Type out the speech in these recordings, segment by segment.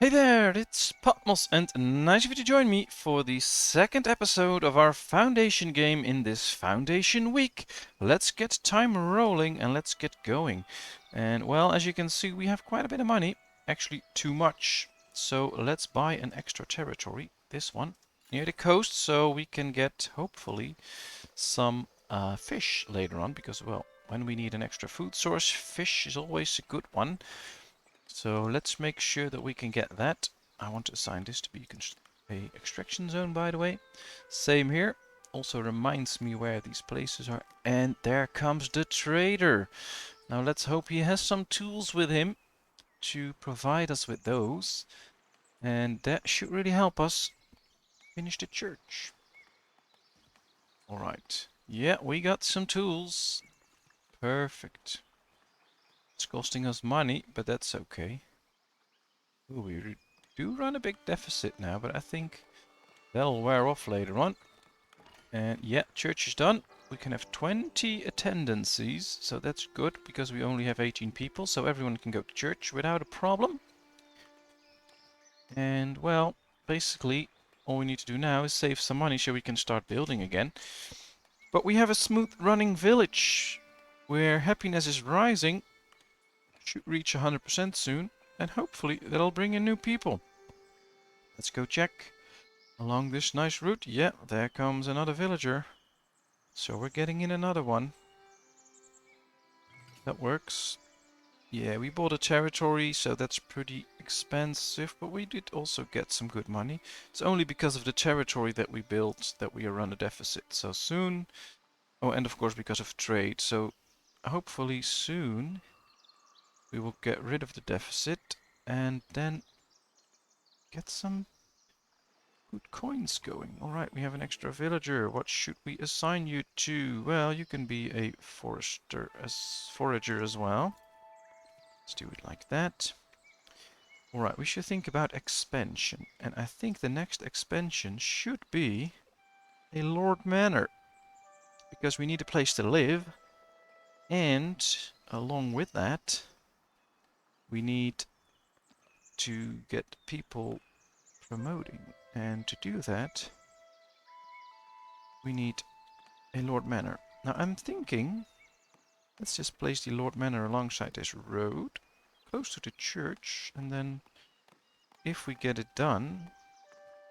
Hey there, it's Patmos, and nice of you to join me for the second episode of our Foundation game in this Foundation week. Let's get time rolling and let's get going. And well, as you can see, we have quite a bit of money, actually too much. So let's buy an extra territory, this one, near the coast, so we can get, hopefully, some fish later on, because, well, when we need an extra food source, fish is always a good one. So let's make sure that we can get that. I want to assign this to be a extraction zone, by the way. Same here. Also reminds me where these places are. And there comes the trader. Now let's hope he has some tools with him to provide us with those. And that should really help us finish the church. Alright. Yeah, we got some tools. Perfect. It's costing us money, but that's okay. Ooh, we do run a big deficit now, but I think that'll wear off later on. And yeah, church is done. We can have 20 attendances, so that's good because we only have 18 people, so everyone can go to church without a problem. And well, basically, all we need to do now is save some money so we can start building again. But we have a smooth running village where happiness is rising. Should reach 100% soon, and hopefully that'll bring in new people. Let's go check. Along this nice route, yeah, there comes another villager. So we're getting in another one. That works. Yeah, we bought a territory, so that's pretty expensive, but we did also get some good money. It's only because of the territory that we built that we are on a deficit so soon. Oh, and of course because of trade. So hopefully soon we will get rid of the deficit and then get some good coins going. Alright, we have an extra villager. What should we assign you to? Well, you can be a forager as well. Let's do it like that. Alright, we should think about expansion. And I think the next expansion should be a Lord Manor. Because we need a place to live. And along with that, we need to get people promoting. And to do that, we need a Lord Manor. Now I'm thinking, let's just place the Lord Manor alongside this road, close to the church, and then if we get it done,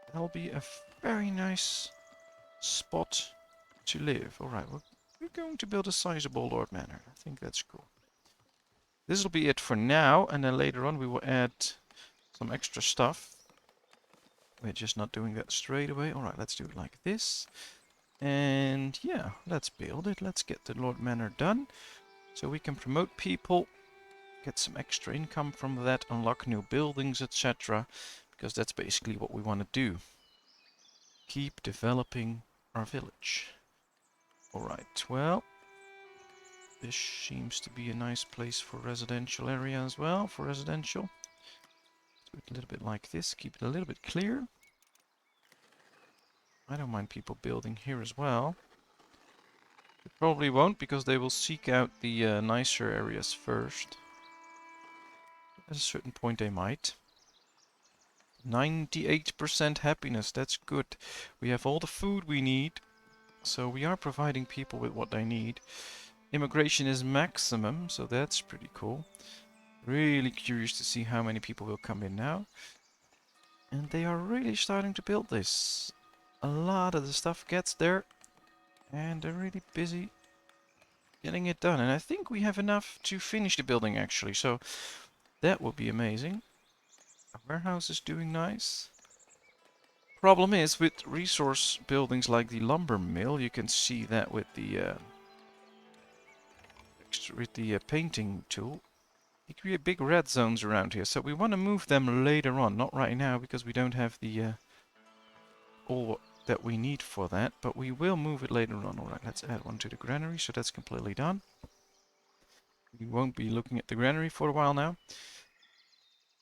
that'll be a very nice spot to live. Alright, we're going to build a sizable Lord Manor. I think that's cool. This will be it for now, and then later on we will add some extra stuff. We're just not doing that straight away. Alright, let's do it like this. And yeah, let's build it. Let's get the Lord Manor done. So we can promote people, get some extra income from that, unlock new buildings, etc. Because that's basically what we want to do. Keep developing our village. Alright, well, this seems to be a nice place for residential area as well, for residential. Do it a little bit like this, keep it a little bit clear. I don't mind people building here as well. They probably won't, because they will seek out the nicer areas first. At a certain point they might. 98% happiness, that's good. We have all the food we need, so we are providing people with what they need. Immigration is maximum, so that's pretty cool. Really curious to see how many people will come in now. And they are really starting to build this. A lot of the stuff gets there, and they're really busy getting it done. And I think we have enough to finish the building actually, so that will be amazing. Our warehouse is doing nice. Problem is, with resource buildings like the lumber mill, you can see that with the painting tool, you create big red zones around here. So we want to move them later on, not right now, because we don't have the all that we need for that, but we will move it later on. Alright, let's add one to the granary, so that's completely done. We won't be looking at the granary for a while now.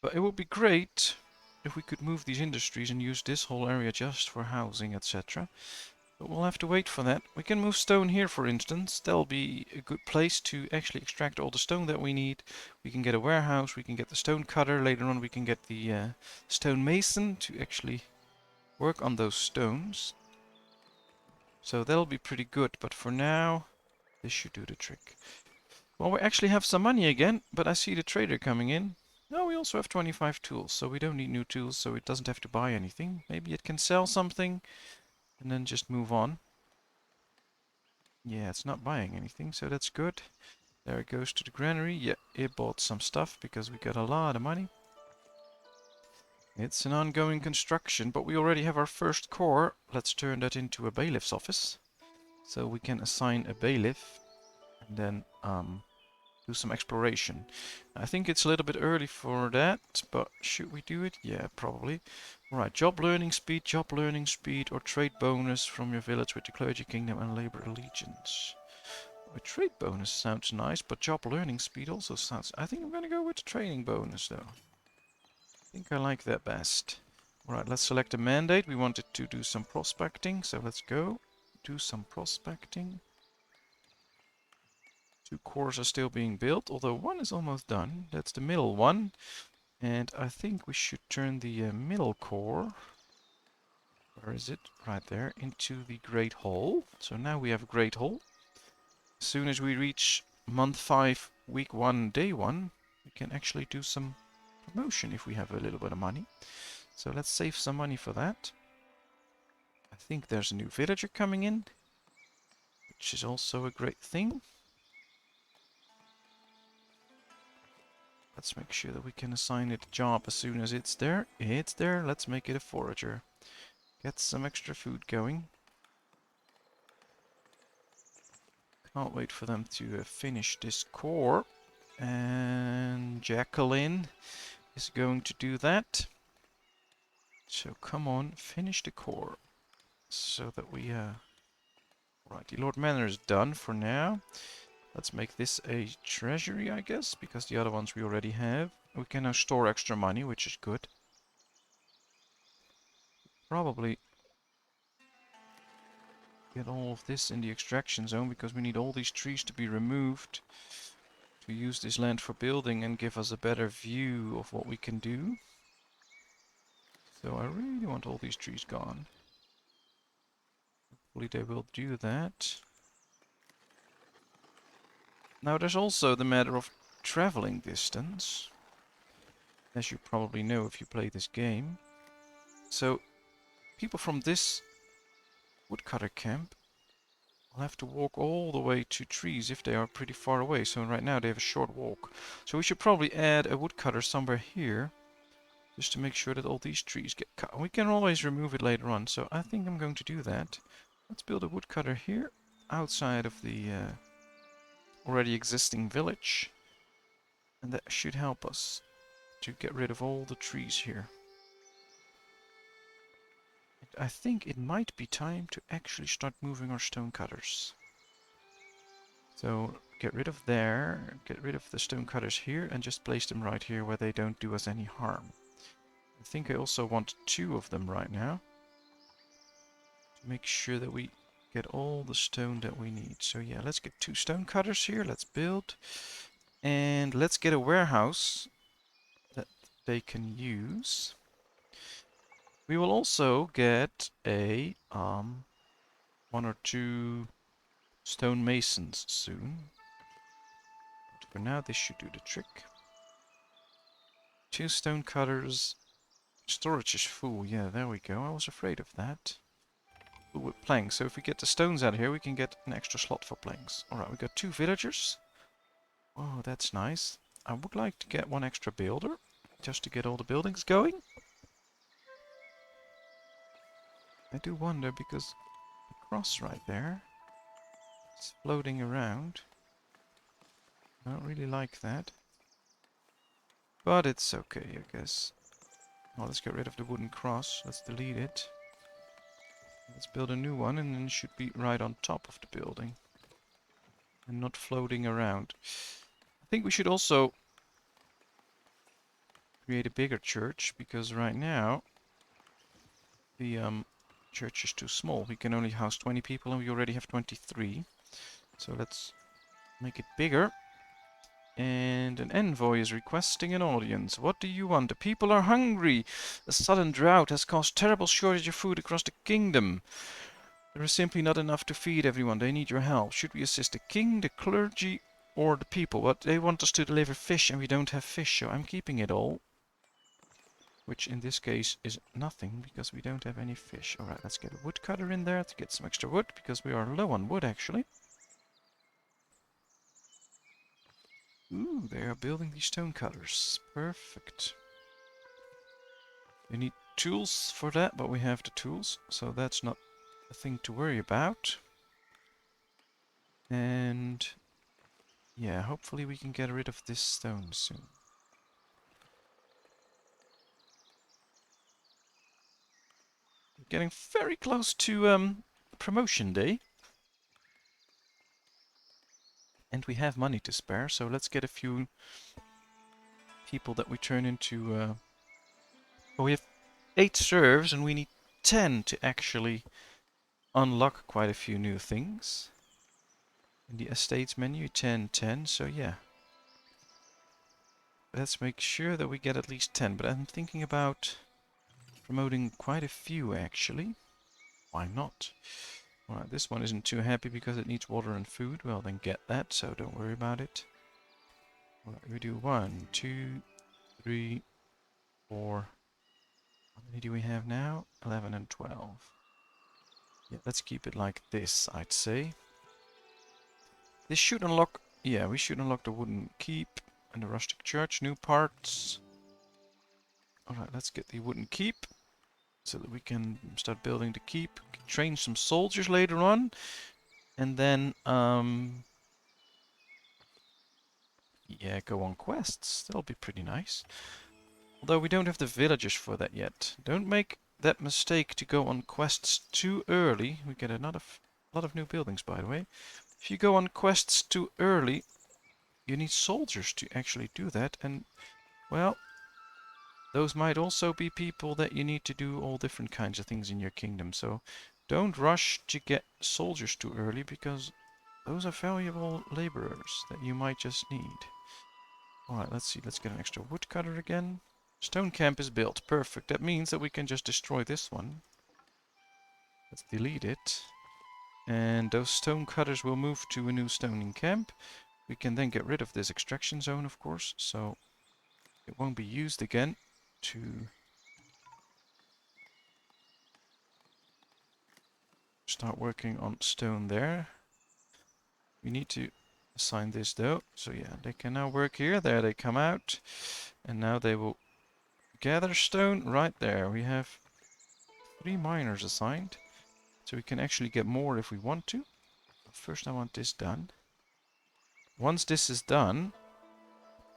But it would be great if we could move these industries and use this whole area just for housing, etc. But we'll have to wait for that. We can move stone here, for instance. That'll be a good place to actually extract all the stone that we need. We can get a warehouse, we can get the stone cutter. Later on we can get the stone mason to actually work on those stones. So that'll be pretty good, but for now, this should do the trick. Well, we actually have some money again, but I see the trader coming in. No, we also have 25 tools, so we don't need new tools, so it doesn't have to buy anything. Maybe it can sell something and then just move on. Yeah, it's not buying anything, so that's good. There it goes to the granary. Yeah, it bought some stuff because we got a lot of money. It's an ongoing construction, but we already have our first core. Let's turn that into a bailiff's office. So we can assign a bailiff and then do some exploration. I think it's a little bit early for that, but should we do it? Yeah, probably. Alright, job learning speed, or trade bonus from your village with the clergy kingdom and labor allegiance. A trade bonus sounds nice, but job learning speed also sounds... I think I'm gonna go with the training bonus though. I think I like that best. Alright, let's select a mandate. We wanted to do some prospecting, so let's go. Do some prospecting. 2 cores are still being built, although one is almost done. That's the middle one. And I think we should turn the middle core, where is it? Right there, into the Great Hall. So now we have a Great Hall. As soon as we reach month 5, week 1, day 1, we can actually do some promotion if we have a little bit of money. So let's save some money for that. I think there's a new villager coming in, which is also a great thing. Let's make sure that we can assign it a job as soon as it's there. It's there. Let's make it a forager. Get some extra food going. Can't wait for them to finish this core. And Jacqueline is going to do that. So come on, finish the core. So that we... Right, the Lord Manor is done for now. Let's make this a treasury, I guess, because the other ones we already have. We can now store extra money, which is good. Probably get all of this in the extraction zone, because we need all these trees to be removed to use this land for building and give us a better view of what we can do. So I really want all these trees gone. Hopefully they will do that. Now there's also the matter of traveling distance, as you probably know if you play this game. So people from this woodcutter camp will have to walk all the way to trees if they are pretty far away. So right now they have a short walk. So we should probably add a woodcutter somewhere here, just to make sure that all these trees get cut. We can always remove it later on, so I think I'm going to do that. Let's build a woodcutter here, outside of the already existing village. And that should help us to get rid of all the trees here. I think it might be time to actually start moving our stone cutters. So get rid of there, get rid of the stone cutters here, and just place them right here where they don't do us any harm. I think I also want 2 of them right now, to make sure that we get all the stone that we need. So yeah, let's get 2 stone cutters here, let's build. And let's get a warehouse that they can use. We will also get a 1 or 2 stone masons soon. But for now, this should do the trick. 2 stone cutters. Storage is full. Yeah, there we go. I was afraid of that. Full with planks. So if we get the stones out of here, we can get an extra slot for planks. Alright, we got 2 villagers. Oh, that's nice. I would like to get 1 extra builder, just to get all the buildings going. I do wonder, because the cross right there is floating around. I don't really like that. But it's okay, I guess. Well, let's get rid of the wooden cross. Let's delete it. Let's build a new one, and then it should be right on top of the building. And not floating around. I think we should also create a bigger church, because right now the Church is too small. We can only house 20 people and we already have 23. So let's make it bigger. And an envoy is requesting an audience. What do you want? The people are hungry. A sudden drought has caused terrible shortage of food across the kingdom. There is simply not enough to feed everyone. They need your help. Should we assist the king, the clergy, or the people? But they want us to deliver fish and we don't have fish, so I'm keeping it all. Which in this case is nothing because we don't have any fish. Alright, let's get a woodcutter in there to get some extra wood because we are low on wood actually. Ooh, they are building these stone cutters. Perfect. You need tools for that, but we have the tools, so that's not a thing to worry about. And yeah, hopefully we can get rid of this stone soon. We're getting very close to promotion day. And we have money to spare, so let's get a few people that we turn into... well, we have 8 serfs and we need 10 to actually unlock quite a few new things. In the estates menu, 10, 10, so yeah. Let's make sure that we get at least 10, but I'm thinking about promoting quite a few actually. Why not? Alright, this one isn't too happy because it needs water and food. Well, then get that, so don't worry about it. Alright, we do 1, 2, 3, 4. How many do we have now? 11 and 12. Yeah, let's keep it like this, I'd say. This should unlock... yeah, we should unlock the wooden keep and the rustic church, new parts. Alright, let's get the wooden keep so that we can start building the keep, train some soldiers later on, and then, yeah, go on quests. That'll be pretty nice. Although we don't have the villagers for that yet. Don't make that mistake to go on quests too early. We get a lot of new buildings, by the way. If you go on quests too early, you need soldiers to actually do that, and, well, those might also be people that you need to do all different kinds of things in your kingdom. So don't rush to get soldiers too early, because those are valuable laborers that you might just need. Alright, let's see. Let's get an extra woodcutter again. Stone camp is built. Perfect. That means that we can just destroy this one. Let's delete it. And those stone cutters will move to a new stoning camp. We can then get rid of this extraction zone, of course, so it won't be used again to start working on stone there. We need to assign this though. So yeah, they can now work here. There they come out. And now they will gather stone right there. We have 3 miners assigned. So we can actually get more if we want to. First I want this done. Once this is done,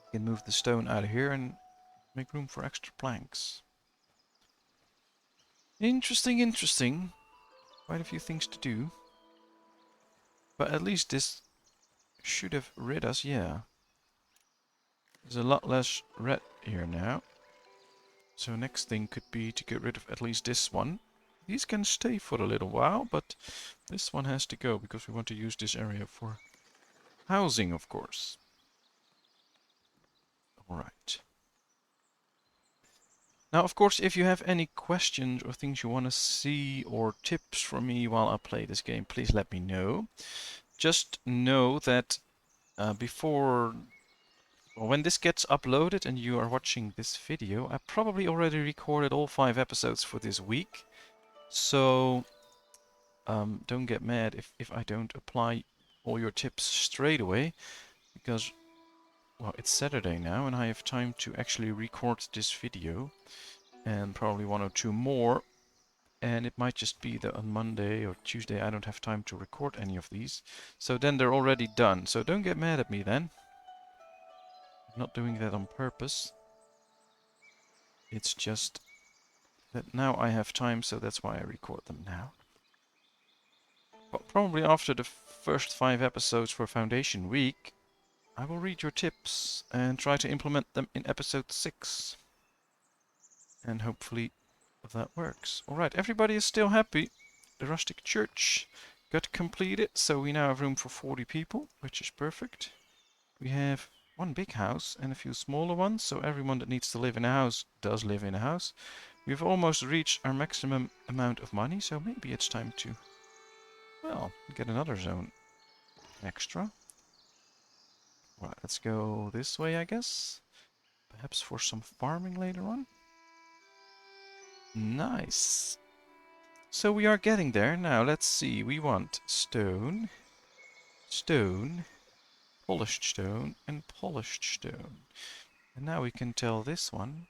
we can move the stone out of here and make room for extra planks. Interesting, interesting. Quite a few things to do. But at least this should have rid us, yeah. There's a lot less red here now. So next thing could be to get rid of at least this one. These can stay for a little while, but this one has to go because we want to use this area for housing, of course. Alright. Now, of course, if you have any questions or things you want to see or tips from me while I play this game, please let me know. Just know that before... well, when this gets uploaded and you are watching this video, I probably already recorded all 5 episodes for this week. So don't get mad if I don't apply all your tips straight away, because, well, it's Saturday now and I have time to actually record this video and probably 1 or 2 more, and it might just be that on Monday or Tuesday I don't have time to record any of these, so then they're already done. So don't get mad at me then. I'm not doing that on purpose. It's just that now I have time, so that's why I record them now. But probably after the first 5 episodes for Foundation Week, I will read your tips and try to implement them in episode 6. And hopefully that works. Alright, everybody is still happy. The rustic church got completed, so we now have room for 40 people, which is perfect. We have one big house and a few smaller ones, so everyone that needs to live in a house does live in a house. We've almost reached our maximum amount of money, so maybe it's time to, well, get another zone extra. Right, let's go this way, I guess. Perhaps for some farming later on. Nice. So we are getting there. Now, let's see. We want stone, stone, polished stone, and polished stone. And now we can tell this one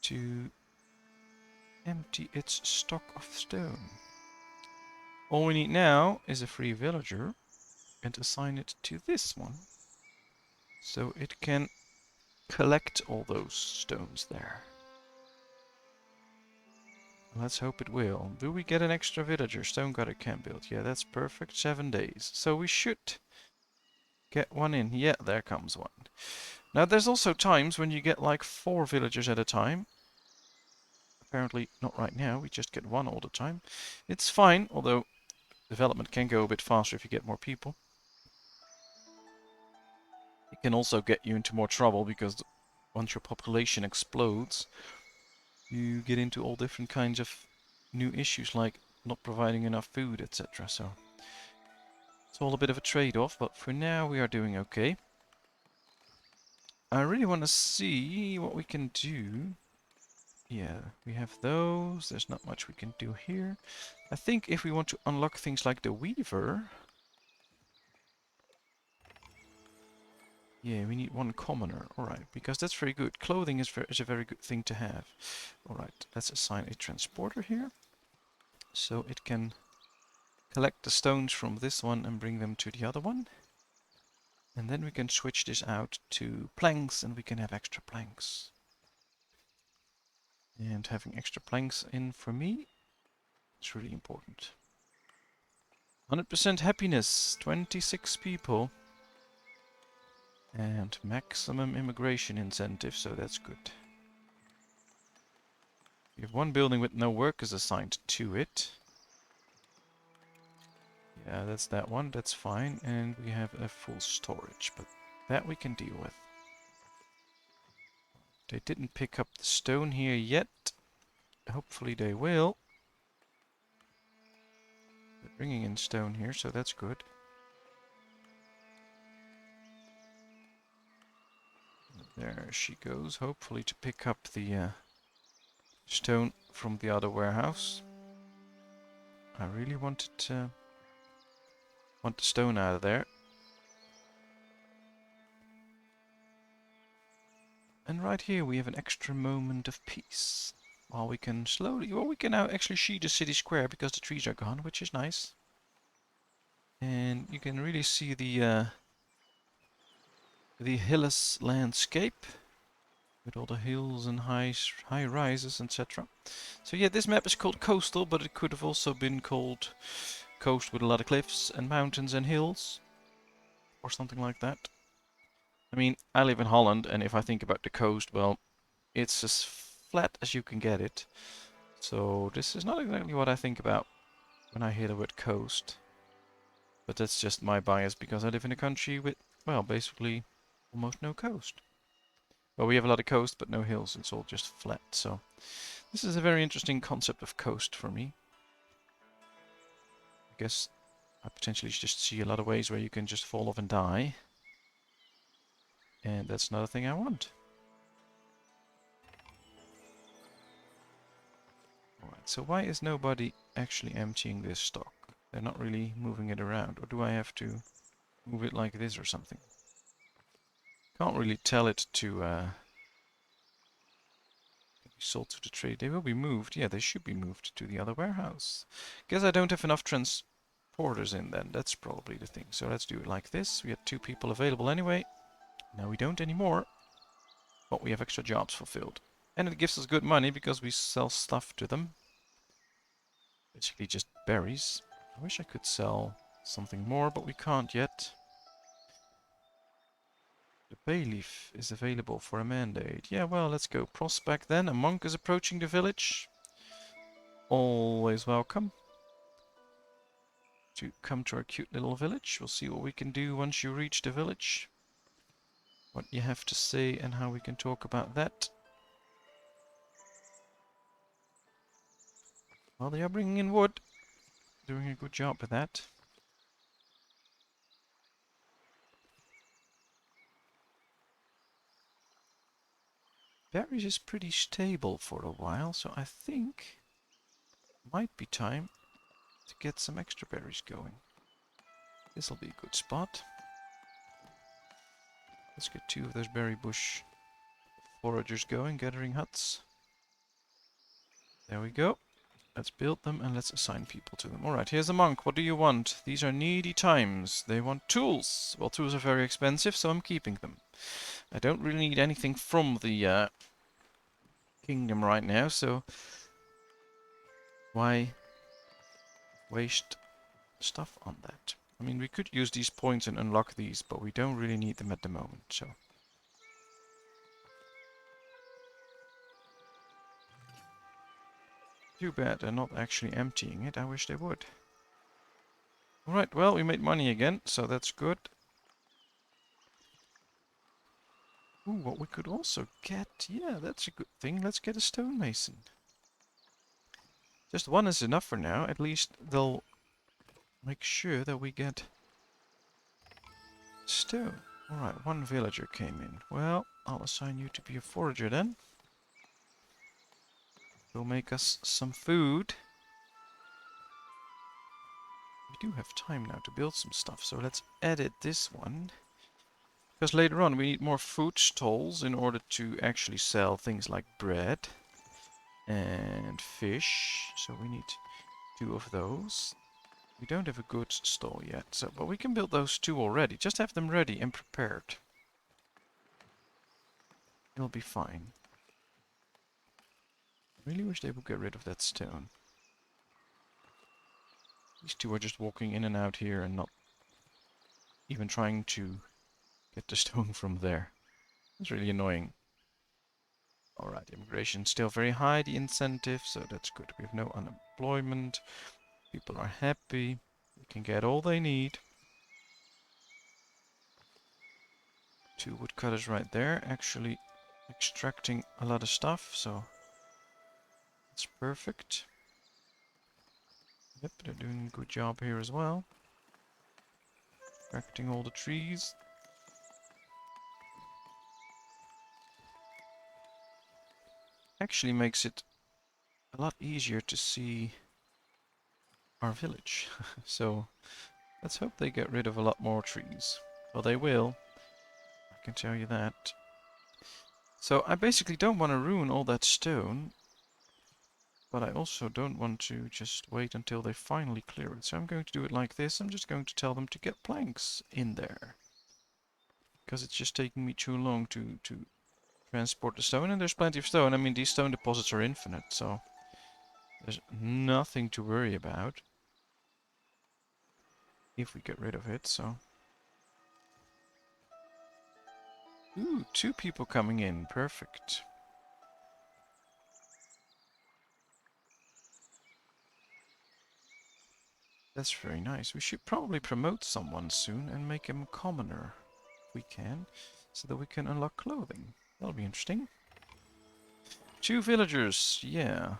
to empty its stock of stone. All we need now is a free villager and assign it to this one. So it can collect all those stones there. Let's hope it will. Do we get an extra villager? Stone cutter can build. Yeah, that's perfect. 7 days. So we should get one in. Yeah, there comes one. Now there's also times when you get like 4 villagers at a time. Apparently not right now. We just get one all the time. It's fine, although development can go a bit faster if you get more people. It can also get you into more trouble because once your population explodes, you get into all different kinds of new issues like not providing enough food, etc. So it's all a bit of a trade-off, but for now we are doing okay. I really want to see what we can do. Yeah, we have those. There's not much we can do here. I think if we want to unlock things like the Weaver... Yeah, we need one commoner. Alright, because that's very good. Clothing is a very good thing to have. Alright, let's assign a transporter here. So it can collect the stones from this one and bring them to the other one. And then we can switch this out to planks and we can have extra planks. And having extra planks in for me is really important. 100% happiness, 26 people. And maximum immigration incentive, so that's good. We have one building with no workers assigned to it. Yeah, that's that one, that's fine. And we have a full storage, but that we can deal with. They didn't pick up the stone here yet. Hopefully they will. They're bringing in stone here, so that's good. There she goes, hopefully to pick up the stone from the other warehouse. I really want the stone out of there. And right here we have an extra moment of peace. While we can slowly... Well, we can now actually see the city square because the trees are gone, which is nice. And you can really see the hillless landscape. With all the hills and high rises, etc. So yeah, this map is called Coastal, but it could have also been called Coast with a lot of cliffs and mountains and hills. Or something like that. I mean, I live in Holland, and if I think about the coast, well, it's as flat as you can get it. So this is not exactly what I think about when I hear the word coast. But that's just my bias because I live in a country with, well, basically almost no coast. Well, we have a lot of coast, but no hills. It's all just flat. So this is a very interesting concept of coast for me. I guess I potentially just see a lot of ways where you can just fall off and die. And that's another thing I want. Alright, so why is nobody actually emptying this stock? They're not really moving it around. Or do I have to move it like this or something? Can't really tell it to be sold to the trade. They will be moved. Yeah, they should be moved to the other warehouse. Guess I don't have enough transporters in then. That's probably the thing. So let's do it like this. We had 2 people available anyway. Now we don't anymore. But we have extra jobs fulfilled. And it gives us good money because we sell stuff to them. Basically just berries. I wish I could sell something more, but we can't yet. The bailiff is available for a mandate. Yeah, well, let's go. Prospect then. A monk is approaching the village. always welcome to come to our cute little village. We'll see what we can do once you reach the village. What you have to say and how we can talk about that. Well, they are bringing in wood. Doing a good job with that. Berries is pretty stable for a while, so I think it might be time to get some extra berries going. This'll be a good spot. Let's get 2 of those berry bush foragers going, gathering huts. There we go. Let's build them and let's assign people to them. Alright, here's a monk. What do you want? These are needy times. They want tools. Well, tools are very expensive, so I'm keeping them. I don't really need anything from the kingdom right now, so why waste stuff on that? I mean, we could use these points and unlock these, but we don't really need them at the moment, so. Too bad they're not actually emptying it. I wish they would. Alright, well, we made money again, so that's good. Ooh, what we could also get, yeah, that's a good thing. Let's get a stonemason. Just one is enough for now. At least they'll make sure that we get stone. Alright, 1 villager came in. Well, I'll assign you to be a forager then. Will make us some food. We do have time now to build some stuff, so let's edit this one. Because later on we need more food stalls in order to actually sell things like bread and fish. So we need 2 of those. We don't have a goods stall yet, so but we can build those 2 already. Just have them ready and prepared. It'll be fine. I really wish they would get rid of that stone. These 2 are just walking in and out here and not even trying to get the stone from there. It's really annoying. Alright, immigration still very high, the incentive, so that's good. We have no unemployment. People are happy. They can get all they need. 2 woodcutters right there, actually extracting a lot of stuff, so it's perfect. Yep, they're doing a good job here as well. Extracting all the trees. Actually makes it a lot easier to see our village. So let's hope they get rid of a lot more trees. Well, they will. I can tell you that. So I basically don't want to ruin all that stone, but I also don't want to just wait until they finally clear it. So I'm going to do it like this. I'm just going to tell them to get planks in there. Because it's just taking me too long to transport the stone, and there's plenty of stone. I mean, these stone deposits are infinite, so there's nothing to worry about if we get rid of it, so. Ooh, 2 people coming in. Perfect. That's very nice. We should probably promote someone soon and make him a commoner, if we can, so that we can unlock clothing. That'll be interesting. 2 villagers, yeah.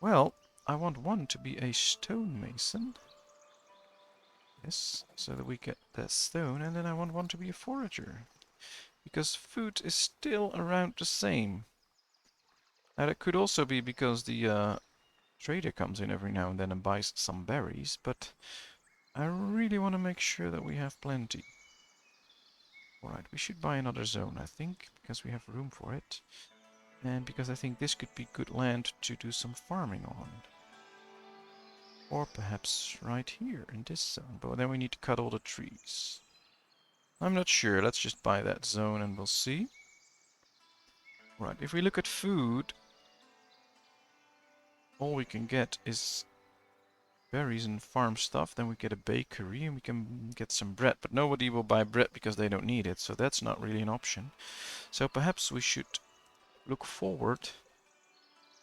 Well, I want 1 to be a stonemason. Yes, so that we get that stone, and then I want 1 to be a forager. Because food is still around the same. Now that could also be because the trader comes in every now and then and buys some berries, but I really want to make sure that we have plenty. Alright, we should buy another zone, I think, because we have room for it. And because I think this could be good land to do some farming on. Or perhaps right here in this zone, but then we need to cut all the trees. I'm not sure, let's just buy that zone and we'll see. Right, if we look at food, all we can get is berries and farm stuff. Then we get a bakery and we can get some bread. But nobody will buy bread because they don't need it, so that's not really an option. So perhaps we should look forward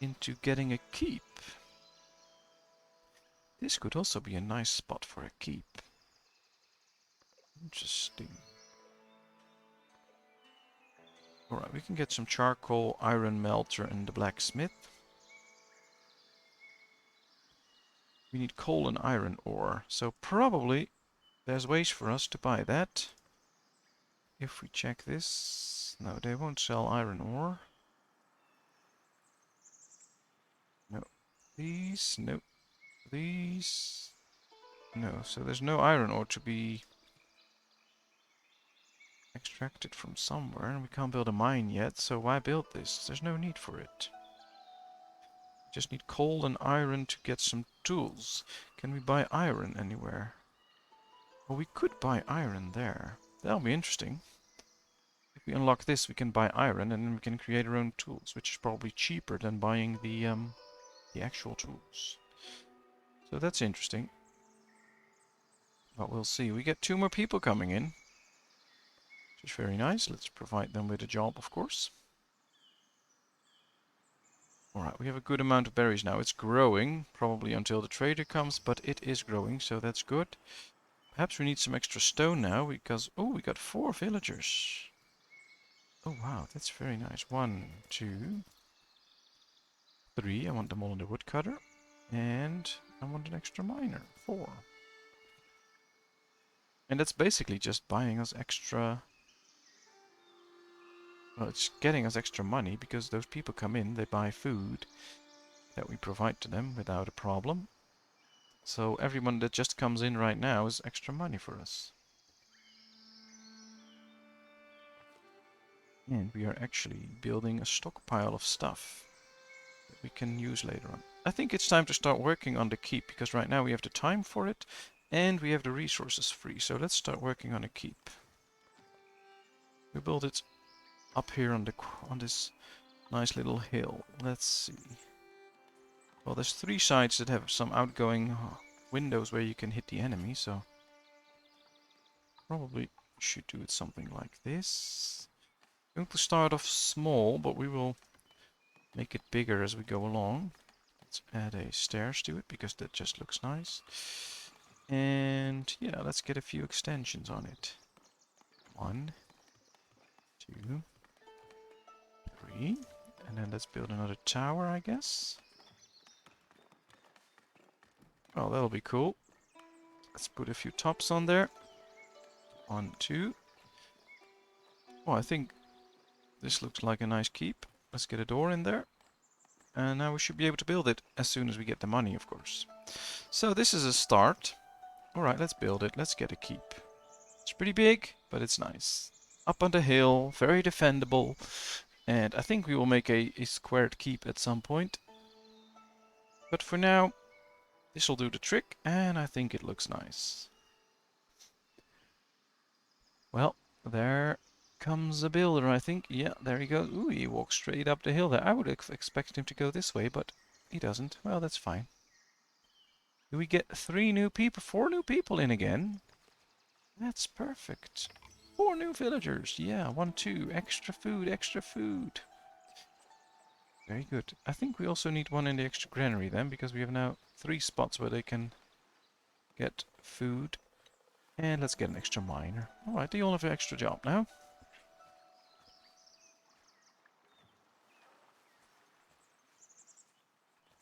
into getting a keep. This could also be a nice spot for a keep. Interesting. Alright, we can get some charcoal, iron melter, and the blacksmith. We need coal and iron ore, so probably there's ways for us to buy that. If we check this... No, they won't sell iron ore. No. These? No. These? No, so there's no iron ore to be extracted from somewhere, and we can't build a mine yet, so why build this? There's no need for it. Just need coal and iron to get some tools. Can we buy iron anywhere? Well, we could buy iron there. That'll be interesting. If we unlock this, we can buy iron, and then we can create our own tools, which is probably cheaper than buying the actual tools. So that's interesting. But we'll see. We get 2 more people coming in, which is very nice. Let's provide them with a job, of course. Alright, we have a good amount of berries now. It's growing, probably until the trader comes, but it is growing, so that's good. Perhaps we need some extra stone now, because... Oh, we got 4 villagers. Oh, wow, that's very nice. 1, 2, 3. I want them all in the woodcutter. And I want an extra miner. 4. And that's basically just buying us extra... Well, it's getting us extra money, because those people come in, they buy food that we provide to them without a problem. So everyone that just comes in right now is extra money for us. And we are actually building a stockpile of stuff that we can use later on. I think it's time to start working on the keep, because right now we have the time for it and we have the resources free. So let's start working on a keep. We build it up here on this nice little hill. Let's see. Well, there's 3 sides that have some outgoing windows where you can hit the enemy, so probably should do it something like this. I'm going to start off small, but we will make it bigger as we go along. Let's add a stairs to it, because that just looks nice. And yeah, let's get a few extensions on it. 1, 2, 3. And then let's build another tower, I guess. Oh, that'll be cool. Let's put a few tops on there. 1, 2. Oh, I think this looks like a nice keep. Let's get a door in there. And now we should be able to build it as soon as we get the money, of course. So this is a start. Alright, let's build it. Let's get a keep. It's pretty big, but it's nice. Up on the hill, very defendable. And I think we will make a squared keep at some point. But for now, this will do the trick, and I think it looks nice. Well, there comes a builder, I think. Yeah, there he goes. Ooh, he walks straight up the hill there. I would expect him to go this way, but he doesn't. Well, that's fine. Do we get 4 new people in again? That's perfect. 4 new villagers. Yeah, 1, 2. Extra food, extra food. Very good. I think we also need 1 in the extra granary then, because we have now 3 spots where they can get food. And let's get an extra miner. Alright, they all have an extra job now.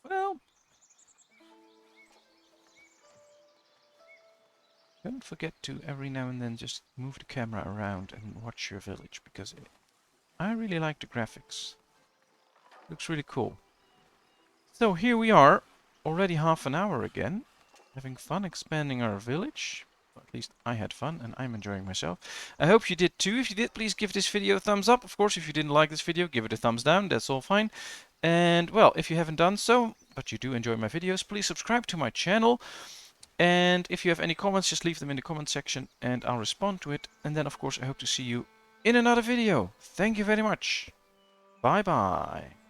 Well, don't forget to every now and then just move the camera around and watch your village, because I really like the graphics. Looks really cool. So here we are, already half an hour again, having fun expanding our village. Or at least I had fun and I'm enjoying myself. I hope you did too. If you did, please give this video a thumbs up. Of course, if you didn't like this video, give it a thumbs down. That's all fine. And well, if you haven't done so, but you do enjoy my videos, please subscribe to my channel. And if you have any comments, just leave them in the comment section and I'll respond to it. And then, of course, I hope to see you in another video. Thank you very much. Bye bye.